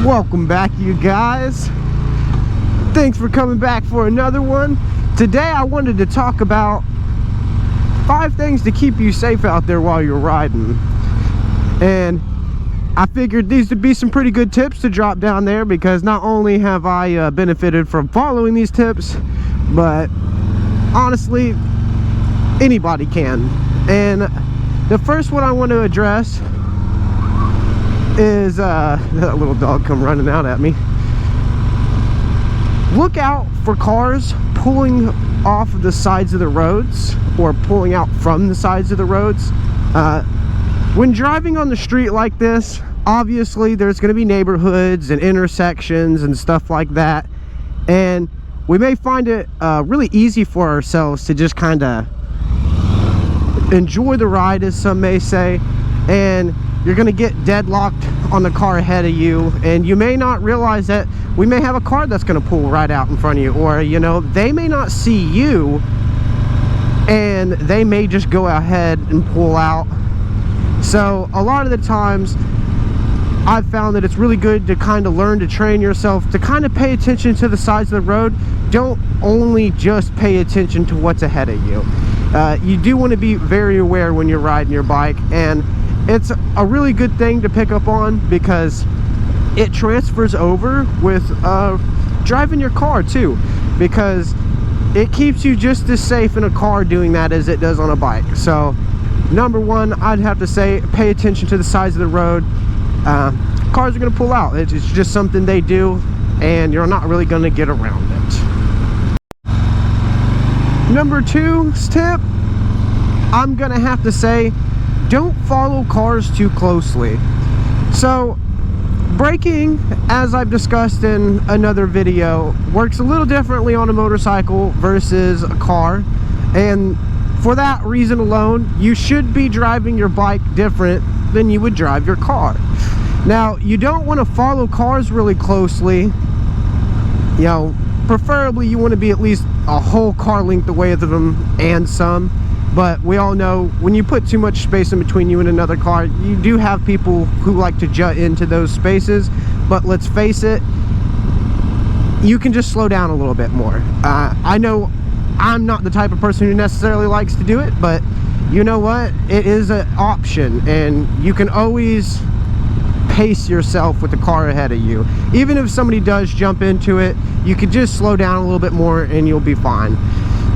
Welcome back, you guys. Thanks for coming back for another one. Today I wanted to talk about 5 things to keep you safe out there while you're riding. And I figured these would be some pretty good tips to drop down there, because not only have I benefited from following these tips, but honestly, anybody can. And the first one I want to address is that little dog come running out at me. Look out for cars pulling off the sides of the roads, or pulling out from the sides of the roads. When driving on the street like this, obviously there's going to be neighborhoods and intersections and stuff like that, and we may find it really easy for ourselves to just kind of enjoy the ride, as some may say, and you're going to get deadlocked on the car ahead of you, and you may not realize that we may have a car that's going to pull right out in front of you, or you know, they may not see you and they may just go ahead and pull out. So a lot of the times I've found that it's really good to kind of learn to train yourself to kind of pay attention to the sides of the road. Don't only just pay attention to what's ahead of you. You do want to be very aware when you're riding your bike, and it's a really good thing to pick up on, because it transfers over with driving your car too, because it keeps you just as safe in a car doing that as it does on a bike. So number one, I'd have to say, pay attention to the sides of the road. Cars are going to pull out. It's just something they do, and you're not really going to get around it. Number 2's tip, I'm going to have to say, don't follow cars too closely. So braking, as I've discussed in another video, works a little differently on a motorcycle versus a car, and for that reason alone, you should be driving your bike different than you would drive your car. Now, you don't want to follow cars really closely. You know, preferably you want to be at least a whole car length away from them and some. But we all know when you put too much space in between you and another car, you do have people who like to jut into those spaces. But let's face it, you can just slow down a little bit more. I know I'm not the type of person who necessarily likes to do it, but you know what? It is an option, and you can always pace yourself with the car ahead of you. Even if somebody does jump into it, you can just slow down a little bit more and you'll be fine.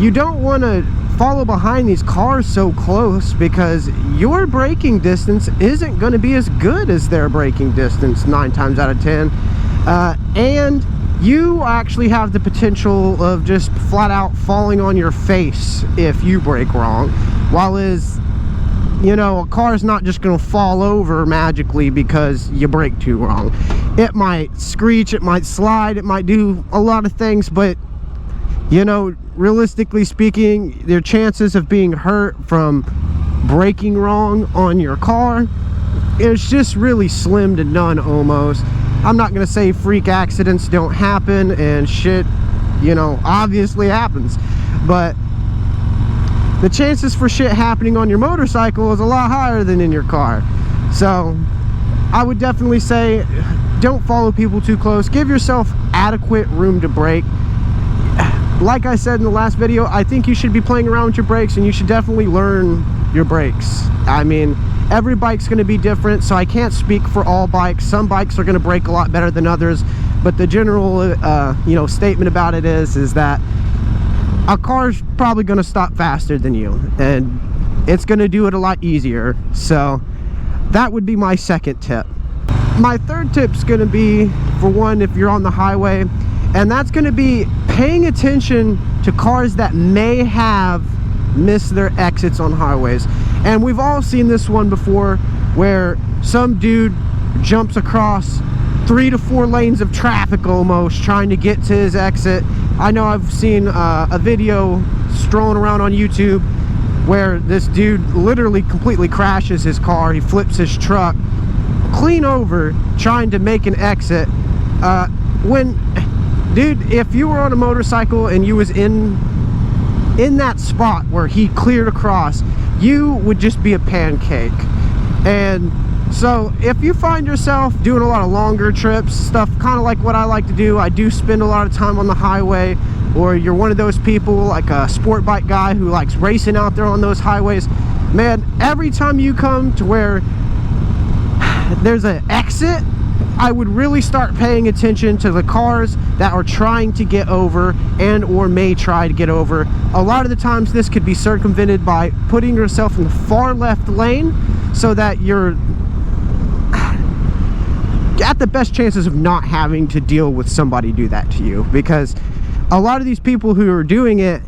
You don't want to follow behind these cars so close, because your braking distance isn't going to be as good as their braking distance 9 times out of 10, and you actually have the potential of just flat out falling on your face if you brake wrong. While is, you know, a car's not just going to fall over magically because you brake too wrong. It might screech, it might slide, it might do a lot of things, but you know, realistically speaking, their chances of being hurt from braking wrong on your car, it's just really slim to none almost. I'm not going to say freak accidents don't happen, and shit, you know, obviously happens, but the chances for shit happening on your motorcycle is a lot higher than in your car. So I would definitely say, don't follow people too close. Give yourself adequate room to brake. Like I said in the last video, I think you should be playing around with your brakes, and you should definitely learn your brakes. I mean, every bike's going to be different, so I can't speak for all bikes. Some bikes are going to brake a lot better than others, but the general you know, statement about it is that a car's probably going to stop faster than you, and it's going to do it a lot easier. So that would be my second tip. My third tip's going to be, for one, if you're on the highway, and that's going to be paying attention to cars that may have missed their exits on highways. And we've all seen this one before, where some dude jumps across 3 to 4 lanes of traffic almost trying to get to his exit. I know I've seen a video strolling around on YouTube where this dude literally completely crashes his car. He flips his truck clean over trying to make an exit. Dude, if you were on a motorcycle and you was in that spot where he cleared across, you would just be a pancake. And So if you find yourself doing a lot of longer trips, stuff kind of like what I like to do, I do spend a lot of time on the highway, or you're one of those people like a sport bike guy who likes racing out there on those highways, man, every time you come to where there's an exit, I would really start paying attention to the cars that are trying to get over and or may try to get over. A lot of the times this could be circumvented by putting yourself in the far left lane so that you're at the best chances of not having to deal with somebody do that to you. Because a lot of these people who are doing it,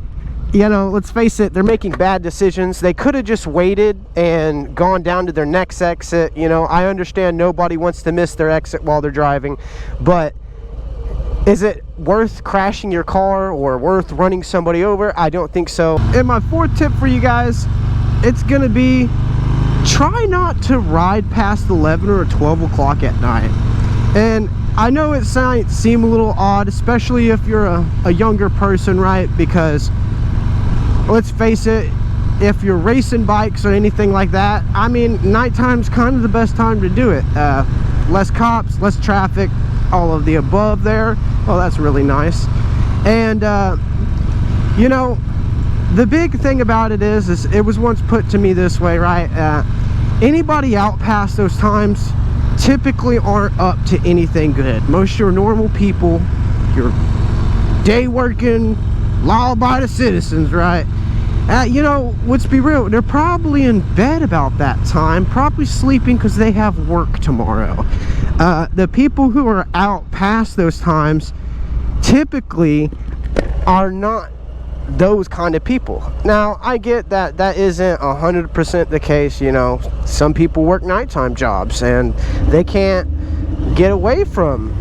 you know, let's face it, they're making bad decisions. They could have just waited and gone down to their next exit. You know, I understand nobody wants to miss their exit while they're driving, but is it worth crashing your car or worth running somebody over? I don't think so. And my fourth tip for you guys, it's gonna be try not to ride past 11 or 12 o'clock at night. And I know it might seem a little odd, especially if you're a younger person, right? Because let's face it, if you're racing bikes or anything like that, I mean, nighttime's kind of the best time to do it. Less cops, less traffic, all of the above there. Oh, that's really nice. And you know, the big thing about it is it was once put to me this way, right? Anybody out past those times typically aren't up to anything good. Most of your normal people, your day working, law-abiding citizens, right? You know, let's be real, they're probably in bed about that time, probably sleeping because they have work tomorrow. The people who are out past those times typically are not those kind of people. Now, I get that that isn't 100% the case. You know, some people work nighttime jobs and they can't get away from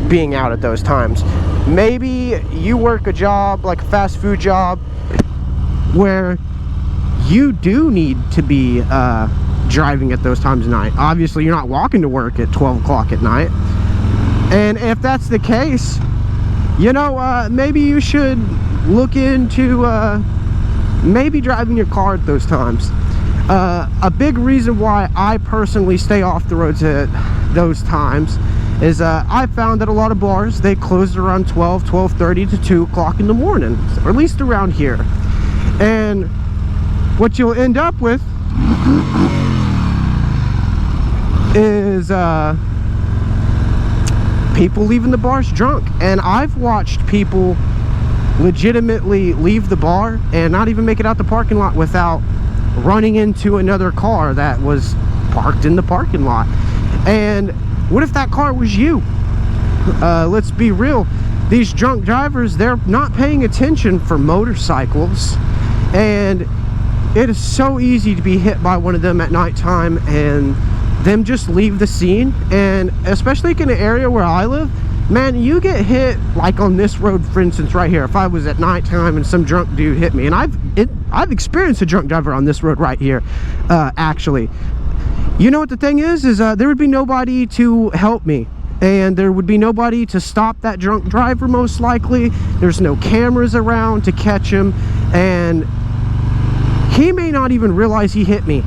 being out at those times. Maybe you work a job like a fast food job where you do need to be driving at those times of night. Obviously, you're not walking to work at 12 o'clock at night. And if that's the case, you know, maybe you should look into maybe driving your car at those times. A big reason why I personally stay off the roads at those times is I found that a lot of bars, they close around 12:30 to 2 o'clock in the morning, or at least around here. And what you'll end up with is people leaving the bars drunk. And I've watched people legitimately leave the bar and not even make it out the parking lot without running into another car that was parked in the parking lot. And what if that car was you? Let's be real, these drunk drivers, they're not paying attention for motorcycles, and it is so easy to be hit by one of them at nighttime and them just leave the scene. And especially in an area where I live, man, you get hit like on this road, for instance, right here. If I was at nighttime and some drunk dude hit me, and I've experienced a drunk driver on this road right here, actually. You know what the thing is there would be nobody to help me, and there would be nobody to stop that drunk driver, most likely. There's no cameras around to catch him, and he may not even realize he hit me.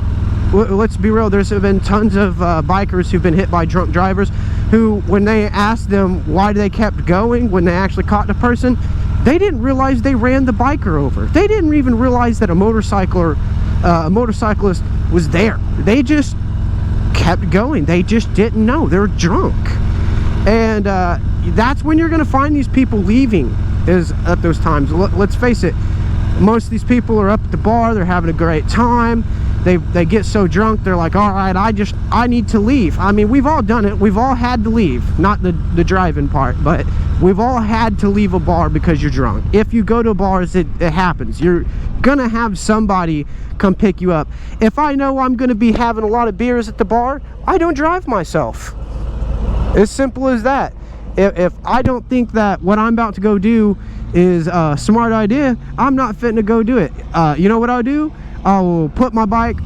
Let's be real, there's been tons of bikers who've been hit by drunk drivers who, when they asked them why they kept going when they actually caught the person, they didn't realize they ran the biker over. They didn't even realize that a motorcyclist was there. They just kept going. They just didn't know. They're drunk. And that's when you're going to find these people leaving, is at those times. Let's face it, most of these people are up at the bar, they're having a great time, they get so drunk, they're like, all right, I need to leave. I mean, we've all done it. We've all had to leave, not the driving part, but we've all had to leave a bar because you're drunk. If you go to bars, it happens. You're gonna have somebody come pick you up. If I know I'm gonna be having a lot of beers at the bar, I don't drive myself. As simple as that. If I don't think that what I'm about to go do is a smart idea, I'm not fitting to go do it. You know what I'll do? I'll put my bike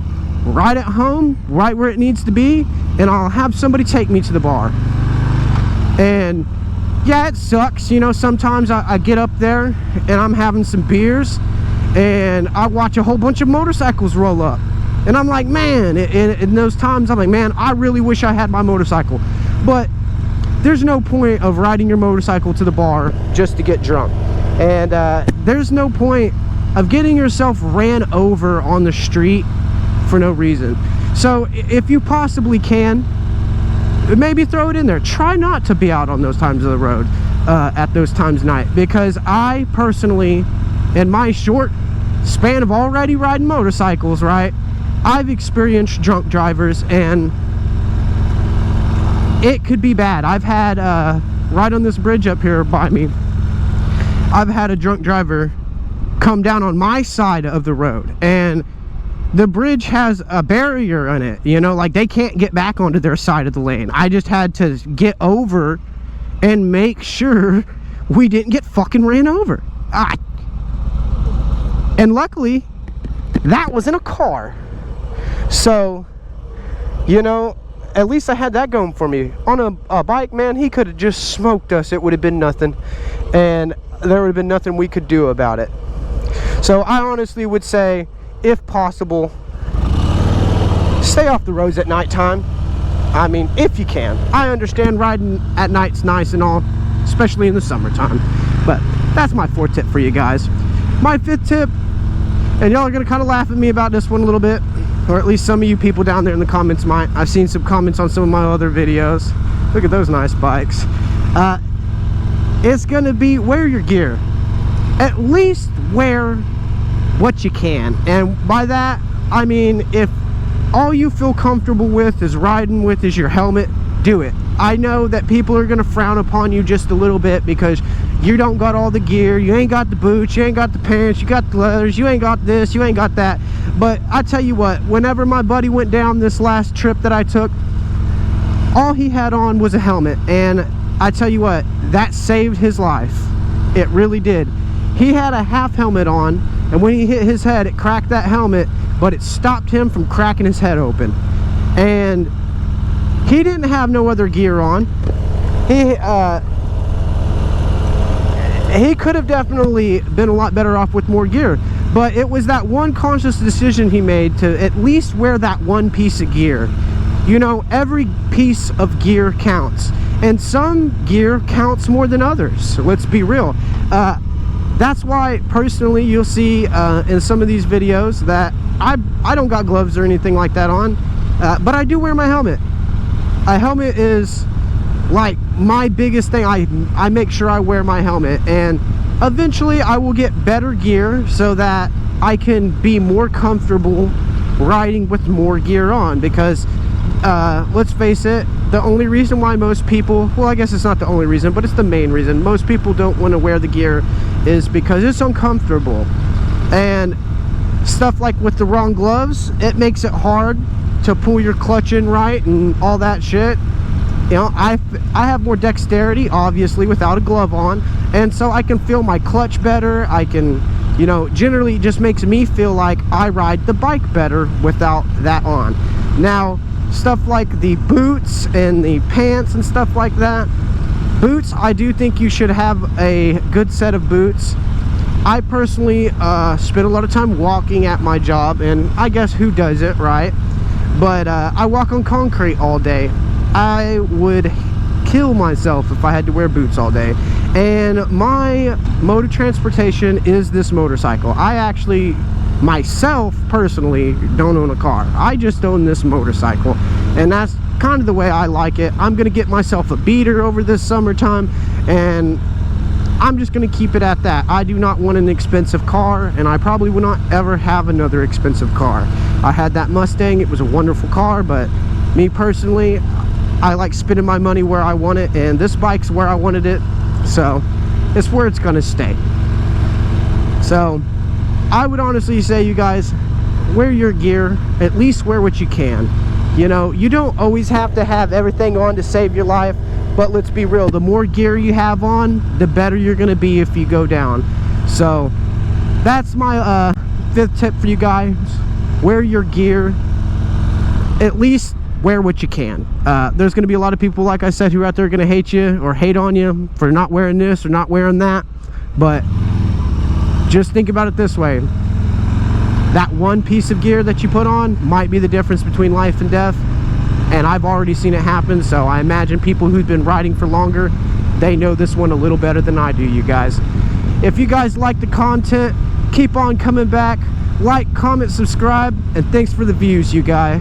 right at home, right where it needs to be, and I'll have somebody take me to the bar. And yeah, it sucks, you know, sometimes I get up there and I'm having some beers and I watch a whole bunch of motorcycles roll up, And I'm like, man, in those times, I'm like, man, I really wish I had my motorcycle. But there's no point of riding your motorcycle to the bar just to get drunk. And there's no point of getting yourself ran over on the street for no reason. So if you possibly can, maybe throw it in there. Try not to be out on those times of the road at those times of night, because I personally, in my short span of already riding motorcycles, right, I've experienced drunk drivers, and it could be bad. I've had right on this bridge up here by me, I've had a drunk driver come down on my side of the road, and the bridge has a barrier on it, you know, like they can't get back onto their side of the lane. I just had to get over and make sure we didn't get fucking ran over. And luckily that was in a car, so, you know, at least I had that going for me. On a bike, man, he could have just smoked us. It would have been nothing, and there would have been nothing we could do about it. So I honestly would say, if possible, stay off the roads at nighttime. I mean, if you can. I understand riding at night's nice and all, especially in the summertime, but that's my 4th tip for you guys. My 5th tip, and y'all are gonna kind of laugh at me about this one a little bit, or at least some of you people down there in the comments might. I've seen some comments on some of my other videos. Look at those nice bikes. It's gonna be, wear your gear. At least wear what you can. And by that, I mean, if all you feel comfortable with is riding with is your helmet, do it. I know that people are gonna frown upon you just a little bit because you don't got all the gear, you ain't got the boots, you ain't got the pants, you got the leathers, you ain't got this, you ain't got that. But I tell you what, whenever my buddy went down this last trip that I took, all he had on was a helmet, and I tell you what, that saved his life. It really did. He had a half helmet on, and when he hit his head, it cracked that helmet, but it stopped him from cracking his head open. And he didn't have no other gear on. He could have definitely been a lot better off with more gear, but it was that one conscious decision he made to at least wear that one piece of gear. You know, every piece of gear counts, and some gear counts more than others, so let's be real. That's why personally you'll see in some of these videos that I don't got gloves or anything like that on, but I do wear my helmet. A helmet is like my biggest thing. I make sure I wear my helmet, and eventually I will get better gear so that I can be more comfortable riding with more gear on, because let's face it, the only reason why most people, well, I guess it's not the only reason, but it's the main reason most people don't want to wear the gear is because it's uncomfortable. And stuff like with the wrong gloves, it makes it hard to pull your clutch in right and all that shit. You know, I have more dexterity, obviously, without a glove on, and so I can feel my clutch better. I can, you know, generally it just makes me feel like I ride the bike better without that on. Now, stuff like the boots and the pants and stuff like that, boots, I do think you should have a good set of boots. I personally spend a lot of time walking at my job, and I guess who does it, right? But I walk on concrete all day. I would kill myself if I had to wear boots all day. And my mode of transportation is this motorcycle. I actually, myself personally, don't own a car. I just own this motorcycle, and that's kind of the way I like it. I'm gonna get myself a beater over this summertime, and I'm just gonna keep it at that. I do not want an expensive car, and I probably will not ever have another expensive car. I had that Mustang, it was a wonderful car, but me personally, I like spending my money where I want it, and this bike's where I wanted it, so it's where it's gonna stay. So I would honestly say, you guys, wear your gear, at least wear what you can. You know, you don't always have to have everything on to save your life, but let's be real, the more gear you have on, the better you're gonna be if you go down. So that's my 5th tip for you guys. Wear your gear, at least wear what you can. There's going to be a lot of people, like I said, who are out there going to hate you or hate on you for not wearing this or not wearing that, but just think about it this way. that one piece of gear that you put on might be the difference between life and death. And I've already seen it happen, so I imagine people who've been riding for longer, they know this one a little better than I do, you guys. If you guys like the content, keep on coming back. Like, comment, subscribe, and thanks for the views, you guys.